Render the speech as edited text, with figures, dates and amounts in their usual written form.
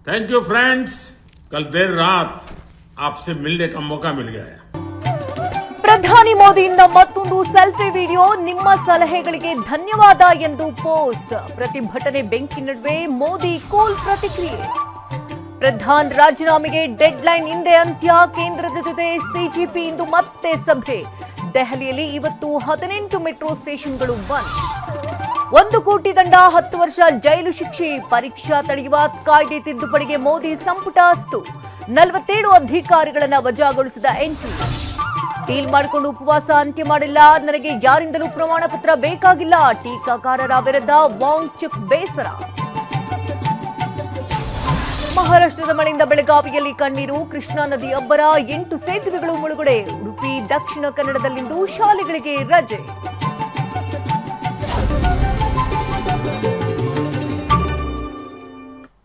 Thank you friends, कल देर रात आपसे मिलने का मौका मिल गया। ಪ್ರಧಾನಿ ಮೋದಿಯಿಂದ ಮತ್ತೊಂದು ಸೆಲ್ಫಿ ವಿಡಿಯೋ, ನಿಮ್ಮ ಸಲಹೆಗಳಿಗೆ ಧನ್ಯವಾದ ಎಂದು ಪೋಸ್ಟ್. ಪ್ರತಿಭಟನೆ ಬೆಂಕಿ ನಡುವೆ ಮೋದಿ ಕೂಲ್ ಪ್ರತಿಕ್ರಿಯೆ. ಪ್ರಧಾನ್ ರಾಜೀನಾಮೆಗೆ ಡೆಡ್ ಲೈನ್ ಹಿಂದೆ ಅಂತ್ಯ, ಕೇಂದ್ರದ ಜೊತೆ ಸಿಜಿಪಿ ಇಂದು ಮತ್ತೆ ಸಭೆ. ದೆಹಲಿಯಲ್ಲಿ ಇವತ್ತು 18 ಮೆಟ್ರೋ ಸ್ಟೇಷನ್ಗಳು ಬಂದ್. 1 ಕೋಟಿ ದಂಡ, 10 ವರ್ಷ ಜೈಲು ಶಿಕ್ಷೆ. ಪರೀಕ್ಷಾ ತಡೆಯುವ ಕಾಯ್ದೆ ತಿದ್ದುಪಡಿಗೆ ಮೋದಿ ಸಂಪುಟ ಅಸ್ತು. 47 ಅಧಿಕಾರಿಗಳನ್ನ ವಜಾಗೊಳಿಸಿದ ಎನ್ಟಿ. ಡೀಲ್ ಮಾಡಿಕೊಂಡು ಉಪವಾಸ ಅಂತ್ಯ ಮಾಡಿಲ್ಲ, ನನಗೆ ಯಾರಿಂದಲೂ ಪ್ರಮಾಣ ಪತ್ರ ಬೇಕಾಗಿಲ್ಲ. ಟೀಕಾಕಾರರ ವಿರುದ್ಧ ವಾಂಗ್ಚುಕ್ ಬೇಸರ. ಮಹಾರಾಷ್ಟ್ರದ ಮಳೆಯಿಂದ ಬೆಳಗಾವಿಯಲ್ಲಿ ಕಣ್ಣೀರು. ಕೃಷ್ಣಾ ನದಿ ಅಬ್ಬರ, 8 ಸೇತುವೆಗಳು ಮುಳುಗಡೆ. ಉಡುಪಿ, ದಕ್ಷಿಣ ಕನ್ನಡದಲ್ಲಿಂದು ಶಾಲೆಗಳಿಗೆ ರಜೆ.